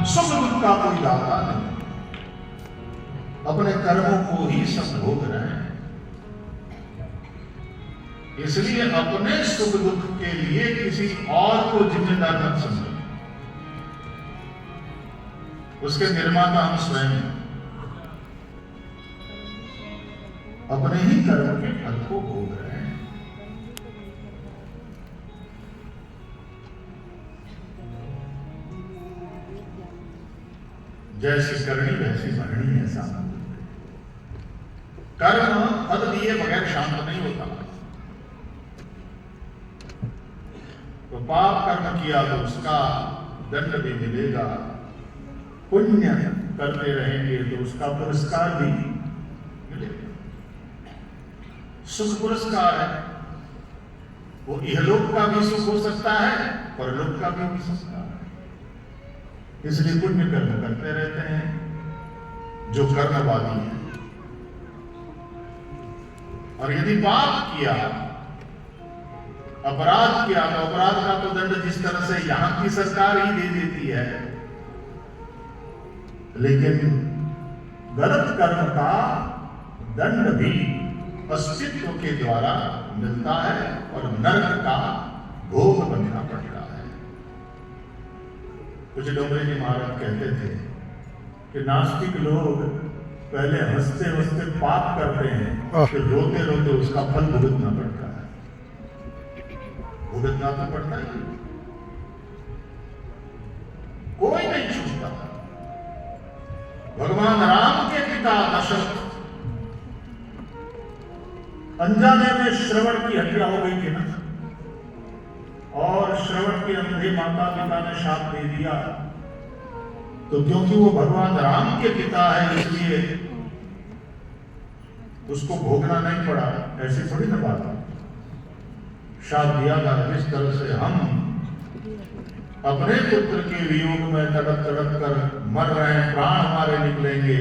सुख दुख का कोई दाता नहीं, अपने कर्मों को ही सब भोग रहे हैं। इसलिए अपने सुख दुख के लिए किसी और को जिम्मेदार मत समझो। उसके निर्माता हम स्वयं हैं। अपने ही कर्म के फल को भोग रहे हैं। जैसी करनी वैसी भरनी, ऐसा कर्म फल दिए बगैर शांत नहीं होता। तो पाप कर्म किया तो उसका दंड भी मिलेगा, पुण्य करते रहेंगे तो उसका पुरस्कार भी मिलेगा। सुख पुरस्कार है, वो इहलोक का भी सुख हो सकता है, परलोक का भी हो सकता है। इसलिए पुण्य कर्म करते रहते हैं जो कर्मवादी है। और यदि पाप किया, अपराध किया, तो अपराध का तो दंड जिस तरह से यहां की सरकार ही दे देती है, लेकिन गलत कर्म का दंड भी अस्तित्व के द्वारा मिलता है और नरक का भोग बनना पड़ता है। कुछ डोंगरे जी महाराज कहते थे कि नास्तिक लोग पहले हंसते हंसते पाप करते हैं, फिर रोते रोते उसका फल भुगतना पड़ता है। भुगतना तो पड़ता ही, कोई नहीं छूटता। भगवान राम के पिता दशरथ अनजाने में श्रवण की हत्या हो गई थी ना, और श्रवण के अंधे माता पिता ने शाप दे दिया। तो क्योंकि वो भगवान राम के पिता है इसलिए उसको भोगना नहीं पड़ा, ऐसी थोड़ी ना बात है। शाप दिया था, जिस तरह से हम अपने पुत्र के वियोग में तड़प तड़प कर मर रहे हैं, प्राण हमारे निकलेंगे,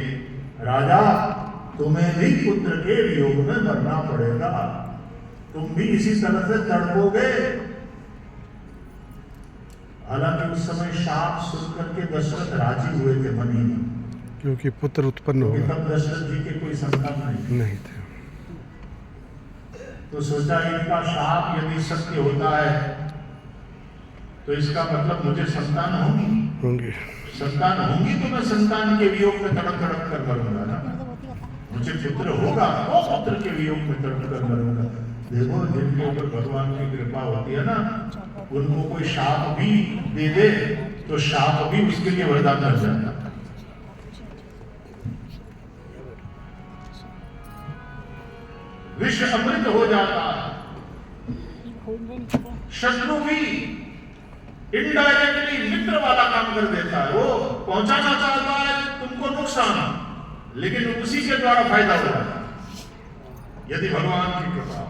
राजा तुम्हें भी पुत्र के वियोग में मरना पड़ेगा, तुम भी इसी तरह से तड़पोगे। हालांकि उस समय शाप सुन करके दशरथ राजी हुए थे मन ही में, क्योंकि पुत्र उत्पन्न हो गया। तब दशरथ जी के कोई संतान नहीं थे। तो सोचा इनका शाप यदि सत्य होता है तो इसका मतलब मुझे संतान होंगी, संतान होंगी तो मैं संतान के वियोग में तड़प तड़प कर मरूंगा ना। मुझे पुत्र होगा तो पुत्र के वियोग में तड़प कर मरूंगा। देखो, जिनके ऊपर भगवान की कृपा होती है ना, उनको कोई शाप भी दे दे तो शाप भी उसके लिए वरदान बन जाता है। विष अमृत हो जाता है। शत्रु भी इनडायरेक्टली मित्र वाला काम कर देता है। वो पहुंचाना चाहता है तुमको नुकसान, लेकिन उसी के द्वारा फायदा हो रहा है यदि भगवान की कृपा।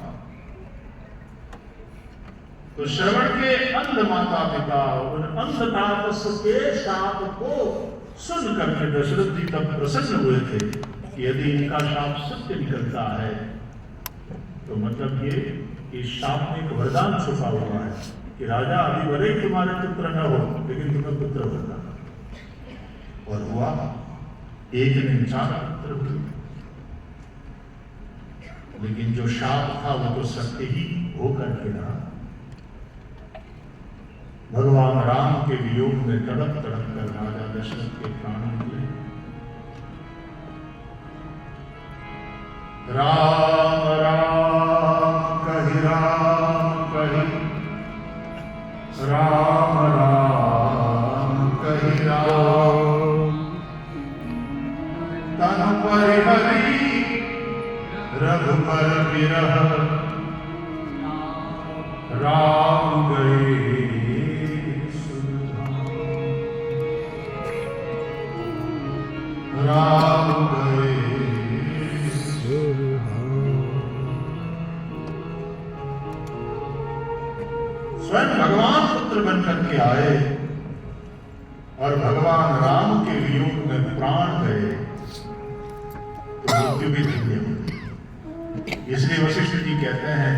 तो श्रवण के अंध माता पिता उन अंध तापस के शाप को सुन करके दशरथ जी तब प्रसन्न हुए थे कि यदि इनका शाप सत्य निकलता है तो मतलब ये कि शाप में एक वरदान छुपा हुआ है कि राजा अभी भले ही तुम्हारे पुत्र न हो लेकिन तुम्हें पुत्र होगा। और हुआ, एक ने 4 पुत्र हुए, लेकिन जो शाप था वो तो सत्य ही होकर के रहा। भगवान राम के वियोग में तड़प तड़प कर राजा दशरथ के प्राण निकले। राम राम कहि राम कहि, राम राम कहि राम, तन पर हरि रघुबर विरह, राम गए राम गए। स्वयं भगवान पुत्र बनकर के आए और भगवान राम के वियोग में प्राण गए तो मृत्यु भी धन्य हुई। इसलिए वशिष्ठ जी कहते हैं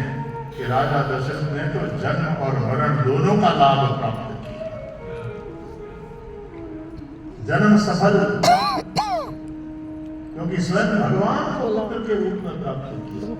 कि राजा दशरथ ने तो जन्म और मरण दोनों का लाभ प्राप्त किया। जन्म सफल, क्योंकि स्वयं भगवान को पुत्र के रूप में प्राप्त किया।